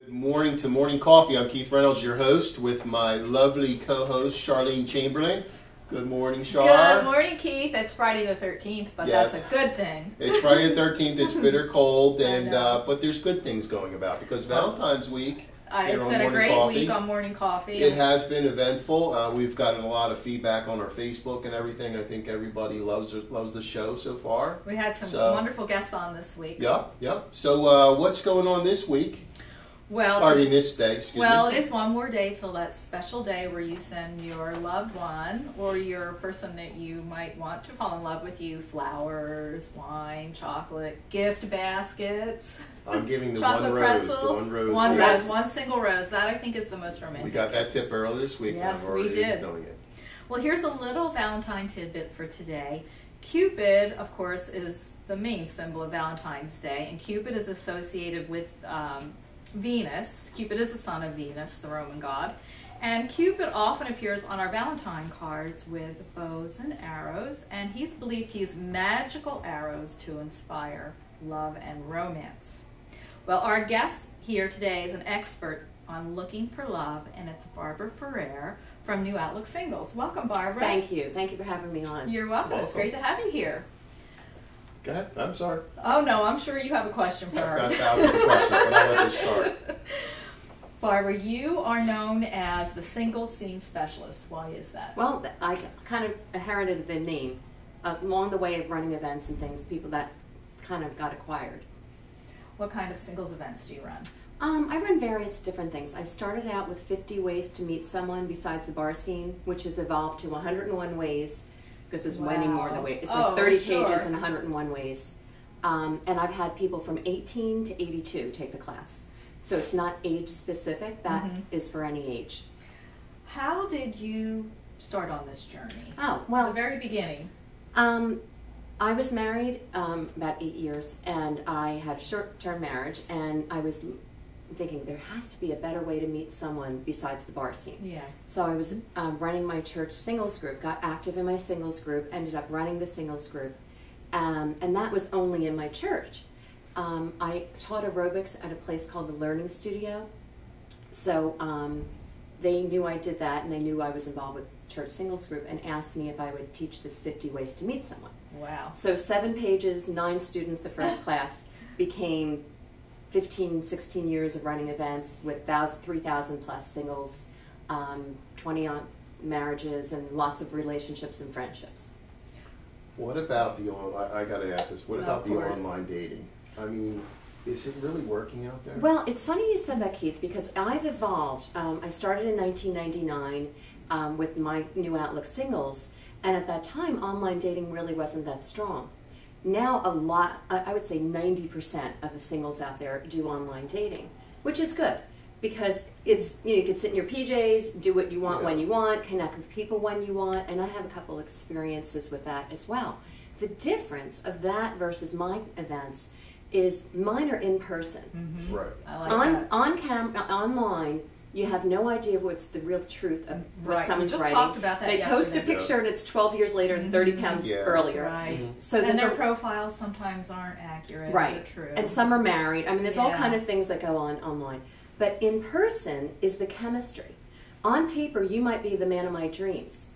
Good morning to Morning Coffee. I'm Keith Reynolds, your host, with my lovely co-host, Charlene Chamberlain. Good morning, Char. Good morning, Keith. It's Friday the 13th, but Yes. that's a good thing. It's Friday the 13th. It's bitter cold, and but there's good things going about because Valentine's Week. It's been a great week on Morning Coffee. It has been eventful. We've gotten a lot of feedback on our Facebook and everything. I think everybody loves the show so far. We had some wonderful guests on this week. Yeah. So what's going on this week? Well, this day, excuse me. It is one more day till that special day where you send your loved one or your person that you might want to fall in love with you flowers, wine, chocolate, gift baskets. I'm giving the chocolate one rose, pretzels, one single rose. That I think is the most romantic. We got that tip earlier this week. Yes, we did. Doing it. Well, here's a little Valentine tidbit for today. Cupid, of course, is the main symbol of Valentine's Day, and Cupid is associated with Venus. Cupid is the son of Venus, the Roman god. And Cupid often appears on our Valentine cards with bows and arrows, and he's believed to use magical arrows to inspire love and romance. Well, our guest here today is an expert on looking for love, and it's Barbara Freire from New Outlook Singles. Welcome, Barbara. Thank you. Thank you for having me on. You're welcome. It's great to have you here. Go ahead. I'm sorry. Oh, no, I'm sure you have a question for her. I've got thousands of questions, but I'll let you start. Barbara, you are known as the single scene specialist. Why is that? Well, I kind of inherited the name along the way of running events and things, people that kind of got acquired. What kind of singles events do you run? I run various different things. I started out with 50 ways to meet someone besides the bar scene, which has evolved to 101 ways, because there's many more than ways. It's like 30 pages and 101 ways. And I've had people from 18 to 82 take the class. So it's not age specific, that is for any age. How did you start on this journey? Oh, well, the very beginning. I was married about 8 years, and I had a short-term marriage, and I was thinking there has to be a better way to meet someone besides the bar scene. Yeah. So I was running my church singles group, got active in my singles group, ended up running the singles group, and that was only in my church. I taught aerobics at a place called the Learning Studio, so they knew I did that, and they knew I was involved with church singles group, and asked me if I would teach this 50 ways to meet someone. Wow. So 7 pages, 9 students the first class, became 15, 16 years of running events with 3,000 plus singles, 20 marriages, and lots of relationships and friendships. What about I got to ask this, what about the online dating? I mean, is it really working out there? Well, it's funny you said that, Keith, because I've evolved. I started in 1999 with my New Outlook Singles, and at that time, online dating really wasn't that strong. Now a lot, I would say 90% of the singles out there do online dating, which is good because it's, you can sit in your PJs, do what you want when you want, connect with people when you want, and I have a couple of experiences with that as well. The difference of that versus my events is mine are in person. Right. I like that. Online, you have no idea what's the real truth of what someone's we just writing. Talked about that they post a picture and it's 12 years later and 30 pounds earlier. Right. So and their profiles sometimes aren't accurate or true. And some are married. I mean, there's all kind of things that go on online. But in person is the chemistry. On paper, you might be the man of my dreams.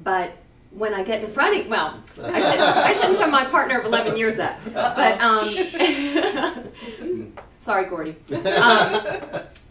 But when I get in front of you, well, I shouldn't tell my partner of 11 years that. But, sorry, Gordy.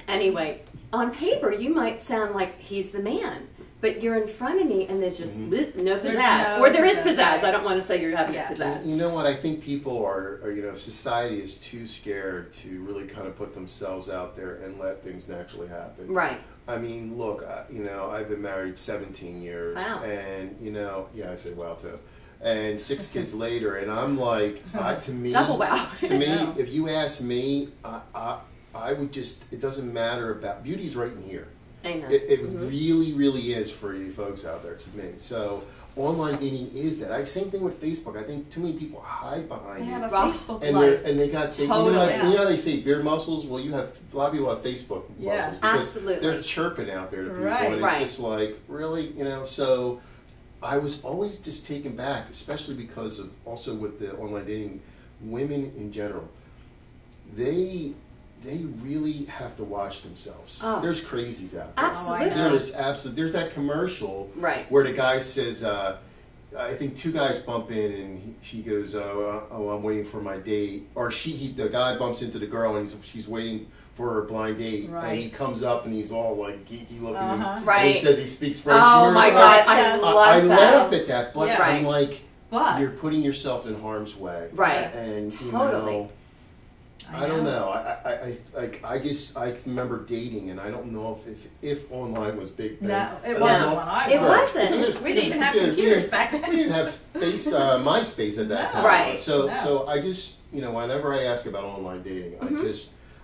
Anyway, on paper, you might sound like he's the man, but you're in front of me and there's just no pizzazz. Or there is pizzazz. I don't want to say you're having pizzazz. You know what? I think people are, society is too scared to really kind of put themselves out there and let things naturally happen. Right. I mean, look, I've been married 17 years. Wow. And, I say wow too. And 6 kids later, and I'm like, to me, double wow. To me, if you ask me, I would just, it doesn't matter about, beauty's right in here. Amen. It really, really is for you folks out there, to me. So online dating is that. Same thing with Facebook. I think too many people hide behind it. They have a Facebook and life. And they got totally. you know how they say beard muscles? Well, a lot of people have Facebook muscles. Because absolutely. They're chirping out there to people. And it's just like, really? So I was always just taken back, especially because of also with the online dating, women in general. They they really have to watch themselves. Oh. There's crazies out there. Absolutely. There's that commercial Right. where the guy says, I think two guys bump in and she goes, oh, I'm waiting for my date. Or the guy bumps into the girl and she's waiting for her blind date. Right. And he comes up and he's all like geeky looking. And Right. he says he speaks French. Oh my God, I love I that. laugh at that, but Yeah. I'm like, But you're putting yourself in harm's way. Right. And, Totally. you know, I don't know. I remember dating, and I don't know if online was big then. No, it I don't wasn't know. when I It was. wasn't. We didn't even have computers back then. We didn't have MySpace at that No. time. Right. So I just, whenever I ask about online dating,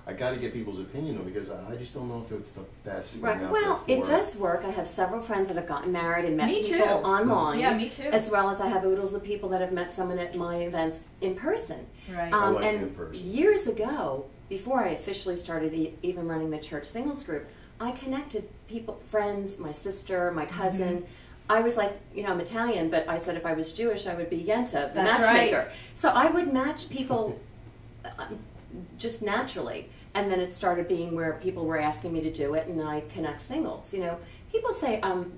I got to get people's opinion on it because I just don't know if it's the best thing Right. out Well, there it for does work. I have several friends that have gotten married and met Me people too. online. Yeah, me too. As well as I have oodles of people that have met someone at my events in person. Right. I like and in person. years ago, before I officially started even running the church singles group, I connected people, friends, my sister, my cousin. I was like, I'm Italian, but I said if I was Jewish, I would be Yenta, the That's matchmaker. right. So I would match people just naturally. And then it started being where people were asking me to do it, and I connect singles. People say I'm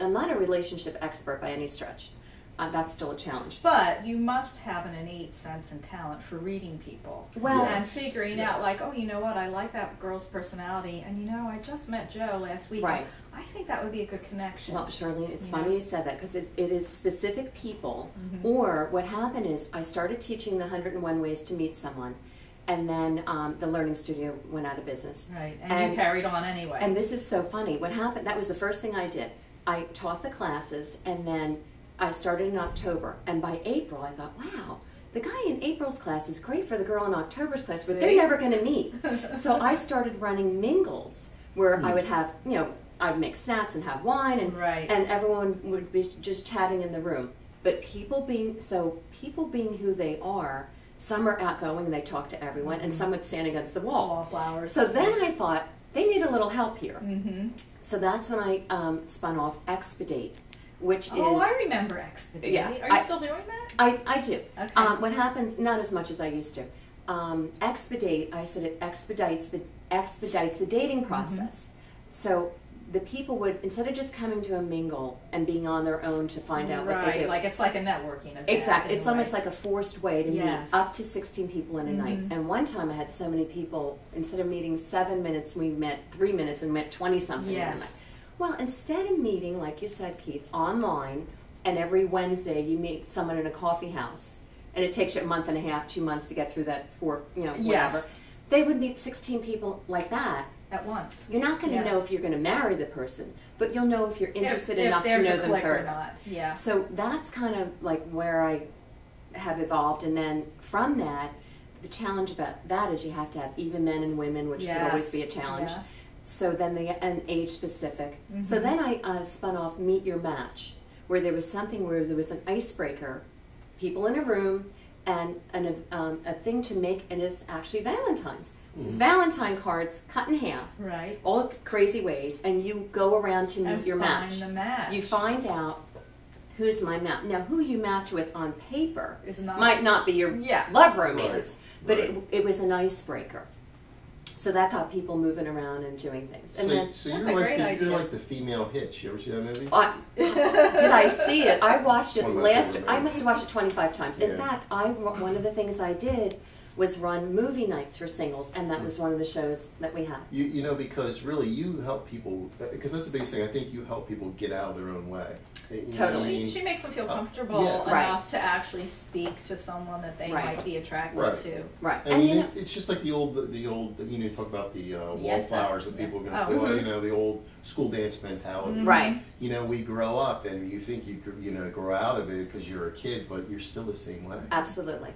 not a relationship expert by any stretch. That's still a challenge. But you must have an innate sense and talent for reading people. Well, and figuring out, like, oh, you know what, I like that girl's personality, and I just met Joe last week. Right. I think that would be a good connection. Well, Charlene, it's Yeah. funny you said that because it is specific people. Or what happened is I started teaching the 101 Ways to Meet Someone, and then the Learning Studio went out of business. Right, and you carried on anyway. And this is so funny. What happened, that was the first thing I did. I taught the classes, and then I started in October. And by April, I thought, wow, the guy in April's class is great for the girl in October's class, but they're See? never going to meet. So I started running mingles where I would have, I'd make snacks and have wine, and Right. and everyone would be just chatting in the room. But people being who they are, some are outgoing and they talk to everyone, and some would stand against the wall. Wallflowers. So then I thought they need a little help here. Mm-hmm. So that's when I spun off Expedite, which Oh, is I remember Expedite. Yeah, Are you still doing that? I do. Okay. What happens? Not as much as I used to. Expedite. I said it expedites the dating process. So the people would, instead of just coming to a mingle and being on their own to find out what they do. Like it's like a networking event. Exactly. in It's a almost way. like a forced way to Yes. meet up to 16 people in a night. And one time I had so many people, instead of meeting 7 minutes, we met 3 minutes and met 20-something in a night. Yes. Well, instead of meeting, like you said, Keith, online, and every Wednesday you meet someone in a coffee house, and it takes you a month and a half, 2 months to get through that whatever. Yes. They would meet 16 people like that. At once. You're not going to Yeah. know if you're going to marry the person, but you'll know if you're interested if enough to there's know a them click or further. not. Yeah. So that's kind of like where I have evolved, and then from that, the challenge about that is you have to have even men and women, which could always Yes. be a challenge. Yeah. So then and age specific. So then I spun off Meet Your Match, where there was something where there was an icebreaker, people in a room, and a thing to make, and it's actually Valentine's. It's Valentine cards cut in half, Right. all crazy ways, and you go around to meet And your find match. the match. You find out who's my match. Now, who you match with on paper Is not- might not be your Yeah. love romance, Right. but Right. it was an icebreaker. So that got people moving around and doing things. And then, So That's you're a like great idea. you're like the female Hitch. You ever see that movie? did I see it? I watched it One of my last. favorite I movies. must have watched it 25 times. In Yeah. fact, one of the things I did was run movie nights for singles, and that was one of the shows that we had. Because really you help people, because that's the biggest thing. I think you help people get out of their own way. You know what I Totally. mean? She makes them feel comfortable yeah. enough Right. to actually speak to someone that they Right. might be attracted Right. to. Right. And you know, it's just like the old, you talk about the Yeah. wallflowers that people are going to Oh. say, the old school dance mentality. right. We grow up and you think you could, grow out of it because you're a kid, but you're still the same way. Absolutely.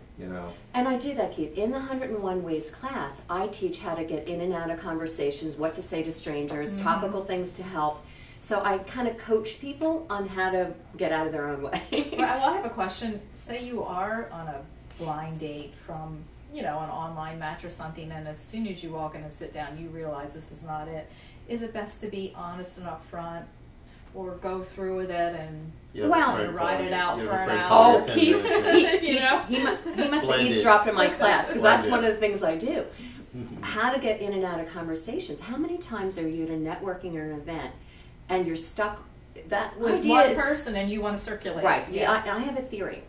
And I do that, Keith. In the 101 Ways class, I teach how to get in and out of conversations, what to say to strangers, topical things to help. So I kind of coach people on how to get out of their own way. Well, I have a question. Say you are on a blind date from, an online match or something, and as soon as you walk in and sit down, you realize this is not it. Is it best to be honest and upfront, or go through with it and ride it out for an hour? Oh, Keith, You know? he must have Blended. eavesdropped in my class, because that's Blended. one of the things I do. how to get in and out of conversations. How many times are you at a networking or an event and you're stuck? That with idea one is, person and you want to circulate. right. Yeah. I have a theory.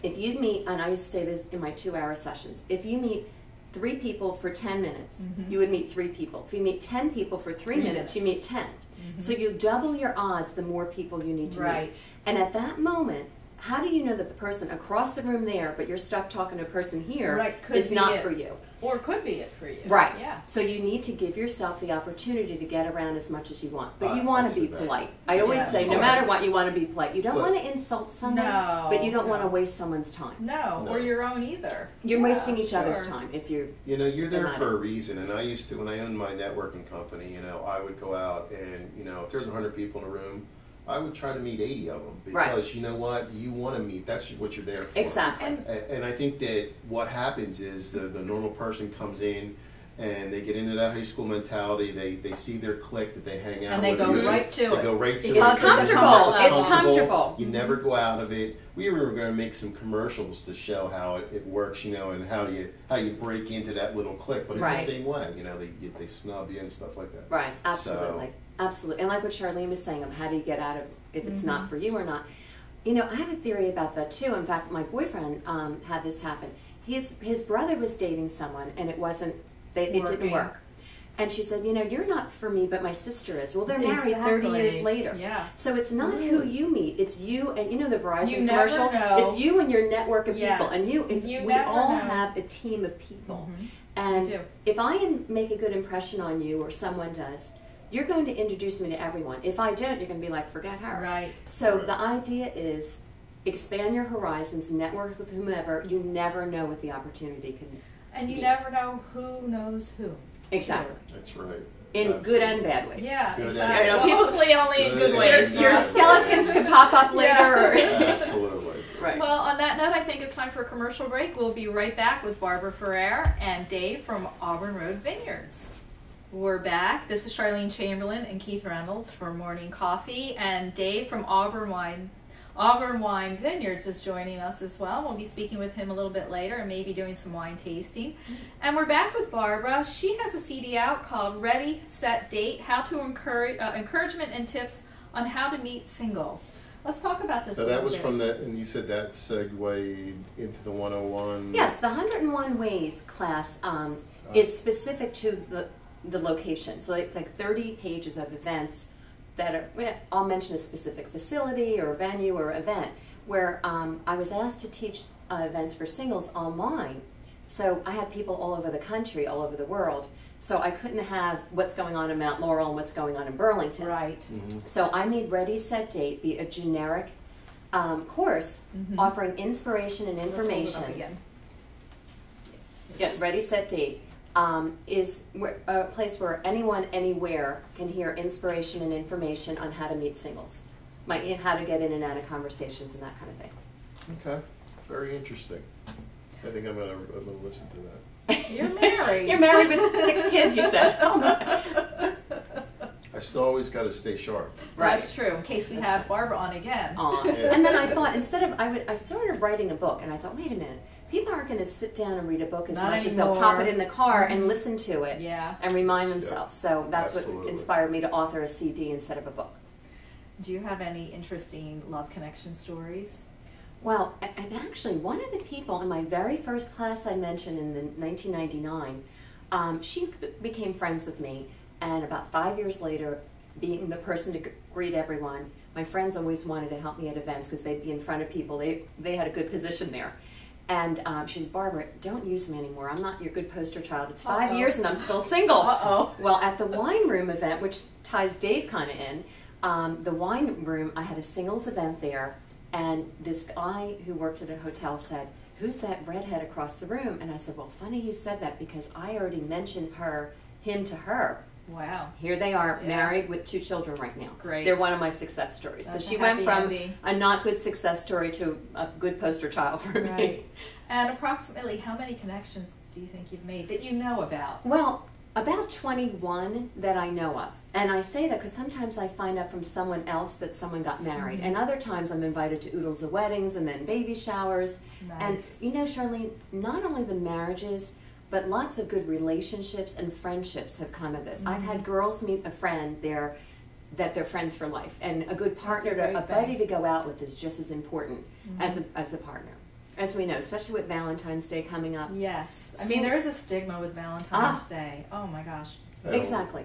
If you meet, and I used to say this in my 2-hour sessions, if you meet 3 people for 10 minutes, you would meet 3 people. If you meet 10 people for 3 minutes, you meet 10. So you double your odds the more people you need to meet. And at that moment, how do you know that the person across the room there, but you're stuck talking to a person here, is not for you? Or could be it for you. Right. Yeah. So you need to give yourself the opportunity to get around as much as you want. But you want to be polite. I always say, no matter what, you want to be polite. You don't want to insult someone, but you don't want to waste someone's time. No, or your own either. You're wasting each other's time if you're... You know, you're there for a reason. And I used to, when I owned my networking company, you know, I would go out and, you know, if there's 100 people in a room, I would try to meet 80 of them because you know what, you want to meet. That's what you're there for. Exactly. And I think that what happens is the normal person comes in and they get into that high school mentality. They see their clique that they hang out and they with. go right to it. They go right to it. It's comfortable. It's comfortable. You never go out of it. We were going to make some commercials to show how it works, you know, and how you break into that little clique. But it's the same way, you know. They snub you and stuff like that. Right. Absolutely. Absolutely. And like what Charlene was saying, how do you get out of if it's not for you or not? You know, I have a theory about that too. In fact, my boyfriend had this happen. His brother was dating someone, and it didn't work. And she said, you know, you're not for me, but my sister is. Well, they're married 30 years later. Yeah. So it's not who you meet. It's you, and you know the Verizon you commercial? Never know. It's you and your network of people. And we all know. have a team of people. And if I make a good impression on you or someone does, you're going to introduce me to everyone. If I don't, you're going to be like, forget her. Right. So the idea is expand your horizons, network with whomever. You never know what the opportunity can be. And you never know who knows who. Exactly. That's right. In good and bad ways. Yeah, good exactly. Well, hopefully only in good ways. Your skeletons can pop up later. Absolutely. Right. Well, on that note, I think it's time for a commercial break. We'll be right back with Barbara Freire and Dave from Auburn Road Vineyards. We're back. This is Charlene Chamberlain and Keith Reynolds for Morning Coffee, and Dave from Auburn Wine Vineyards is joining us as well. We'll be speaking with him a little bit later and maybe doing some wine tasting. And we're back with Barbara. She has a CD out called Ready, Set, Date, How to Encouragement and Tips on How to Meet Singles. Let's talk about this. So that was from that, and you said that segued into the 101. Yes, the 101 Ways class is specific to the location. So it's like 30 pages of events that are, I'll mention a specific facility or venue or event where I was asked to teach events for singles online. So I had people all over the country, all over the world. So I couldn't have what's going on in Mount Laurel and what's going on in Burlington. Right. So I made Ready, Set, Date be a generic course offering inspiration and information. Let's hold it up again. Yes, Ready, Set, Date is a place where anyone, anywhere can hear inspiration and information on how to meet singles, how to get in and out of conversations and that kind of thing. Okay, very interesting. I think I'm gonna listen to that. You're married. You're married with 6 kids, you said. I still always got to stay sharp. Right. That's true, in case we have Barbara on again. Yeah. And then I thought, I started writing a book, and I thought, wait a minute, people aren't going to sit down and read a book as much as they'll pop it in the car and listen to it and remind themselves. So that's what inspired me to author a CD instead of a book. Do you have any interesting love connection stories? Well, and actually, one of the people in my very first class I mentioned in 1999, she became friends with me, and about 5 years later, being the person to greet everyone, my friends always wanted to help me at events because they'd be in front of people. They had a good position there. And she said, Barbara, don't use me anymore. I'm not your good poster child. It's 5 years and I'm still single. Well, at the wine room event, which ties Dave kind of in, the wine room, I had a singles event there. And this guy who worked at a hotel said, who's that redhead across the room? And I said, well, funny you said that because I already mentioned him to her. Wow. Here they are, married with 2 children right now. Great. They're one of my success stories. That's so she a went from ending. a not good success story to a good poster child for me. Right. And approximately how many connections do you think you've made that you know about? Well, about 21 that I know of. And I say that because sometimes I find out from someone else that someone got married. And other times I'm invited to oodles of weddings and then baby showers. Nice. And you know, Charlene, not only the marriages, but lots of good relationships and friendships have come of this. I've had girls meet a friend that they're friends for life, and a good partner, a buddy to go out with is just as important as a partner. As we know, especially with Valentine's Day coming up. Yes. I mean, there is a stigma with Valentine's Day. Oh my gosh. Exactly.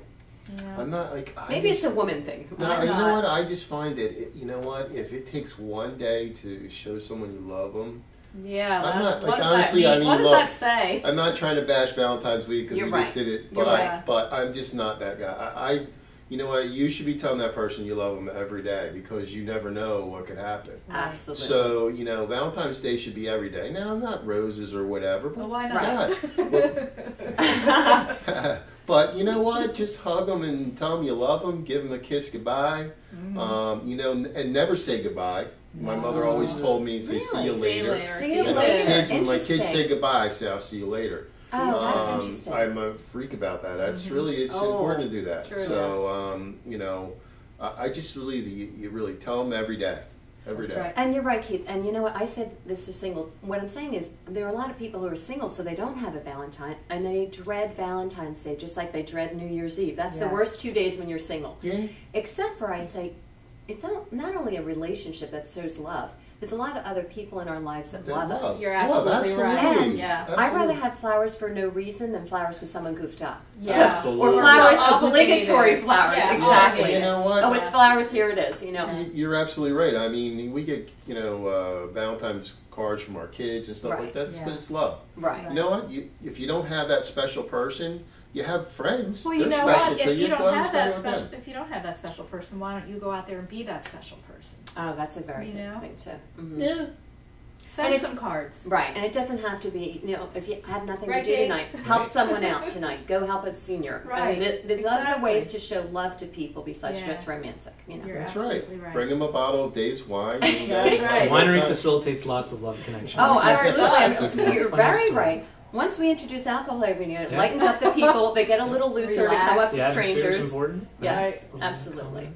Yeah. I'm not like maybe it's a woman thing. No, you know what? I just find that you know what? If it takes one day to show someone you love them, yeah. I'm not what like does honestly. that mean? I mean, what does look, that say? I'm not trying to bash Valentine's week because You're we right. just did it, You're right. but I'm just not that guy. You know what? You should be telling that person you love them every day because you never know what could happen. Absolutely. So, you know, Valentine's Day should be every day. Now, not roses or whatever, but Well, why not? God. But you know what? Just hug them and tell them you love them. Give them a kiss goodbye. You know, and never say goodbye. My mother always told me, say, see you later. See you And later. when my kids say goodbye, I say, I'll see you later. Oh, that's interesting. I'm a freak about that. That's really, it's important to do that. True. So, you know, I just believe that you really tell them every day. Every day. Right. And you're right, Keith. And you know what? I said this to singles. What I'm saying is there are a lot of people who are single, so they don't have a Valentine, and they dread Valentine's Day just like they dread New Year's Eve. That's the worst 2 days when you're single. Yeah. Except for, I say, it's not only a relationship that shows love. There's a lot of other people in our lives that love us. You're absolutely right. And Yeah. I'd rather have flowers for no reason than flowers for someone goofed up. Yeah. So, Absolutely. or flowers, Obligated. obligatory flowers. Yeah. Exactly. You know what? Oh, it's flowers. Here it is. You know. You're absolutely right. I mean, we get, you know, Valentine's cards from our kids and stuff like Right. that. It's because it's love. Right. You know what? If you don't have that special person, you have friends. Well, you They're know special what? to If you Go don't out and have spend that it with them. special, if you don't have that special person, why don't you go out there and be that special person? Oh, that's a very You good know? thing too. Mhm. Yeah. Send And some cards. Right, and it doesn't have to be, you know, if you have nothing Right, to do Dave? tonight, help someone out tonight. Go help a senior. I Right, mean, there's other exactly. ways to show love to people besides Yeah. just romantic, you know. You're That's absolutely right. right. Bring them a bottle of Dave's wine. That's right. The winery facilitates lots of love connections. Oh, Sure absolutely. does. You're Funny very story. right. Once we introduce alcohol every year, it Yeah. lightens up the people. They get a little looser to come up The to atmosphere is strangers. important. Yes, Right. absolutely.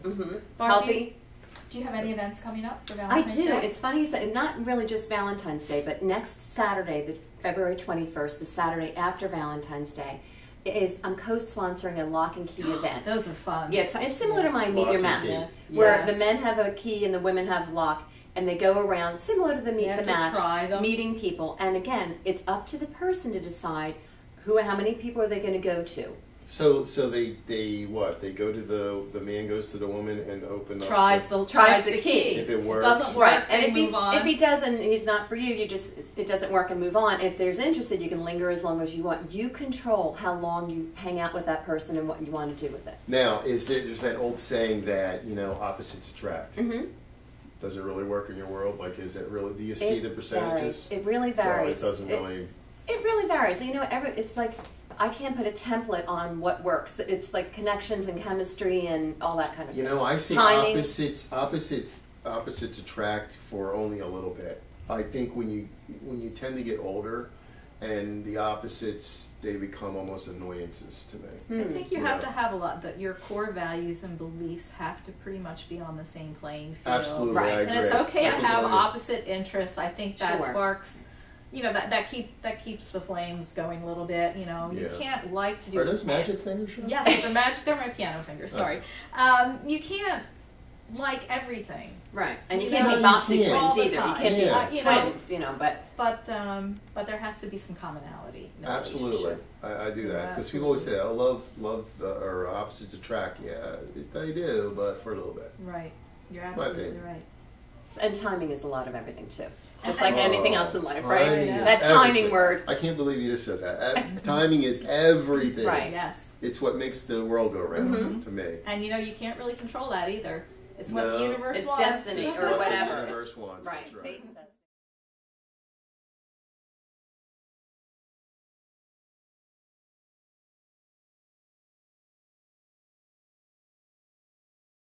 Barbie, Healthy. do you have any events coming up for I Valentine's do. Day? It's funny you said, not really just Valentine's Day, but next Saturday, the February 21st, the Saturday after Valentine's Day, I'm co-sponsoring a lock and key event. Those are fun. Yeah, it's similar to my Meet Lock Your and Match, key. where Yes. the men have a key and the women have a lock, and they go around, similar to the Meet have the to Match, try them. meeting people. And again, it's up to the person to decide how many people are they going to go to. So they what? They go to the man goes to the woman and open up. Tries the key. If it works. Doesn't work. Right, and move on. if he doesn't, he's not for you. It doesn't work and move on. If there's interested, you can linger as long as you want. You control how long you hang out with that person and what you want to do with it. Now, there's that old saying that, you know, opposites attract. Mm-hmm. Does it really work in your world? Like, is it really? Do you see the percentages? It really varies. So it doesn't really. It really varies. You know, it's like I can't put a template on what works. It's like connections and chemistry and all that kind of You thing. know, I see Timing. opposites attract for only a little bit. I think when you tend to get older, and the opposites, they become almost annoyances to me. I think you have Yeah. to have a lot that your core values and beliefs have to pretty much be on the same playing field. Absolutely, Right. I agree. And it's okay I to think have I- opposite interests. I think that Sure. sparks, you know, that keeps the flames going a little bit. You know, you Yeah. can't like to do. Are those magic fingers? Sean? Yes, it's a magic. They're my piano fingers. Sorry. You can't like everything, Right, and you You can't know, be you Bopsy can't. twins All the either. You time. can't Yeah. be You know. twins, you know. but there has to be some commonality. In a Absolutely, relationship. I do that because Yeah, people always say, "I love or opposites attract." Yeah, they do, but for a little bit. Right. You're My absolutely opinion. right. And timing is a lot of everything too, just And- like anything else in life, Timing right? is That timing everything. word. I can't believe you just said that. Timing is everything. Right. Yes. It's what makes the world go round Mm-hmm. to me. And you know, you can't really control that either. It's what No. the universe It's wants. destiny It's or what whatever. the universe wants. Right. That's right. Satan's destiny.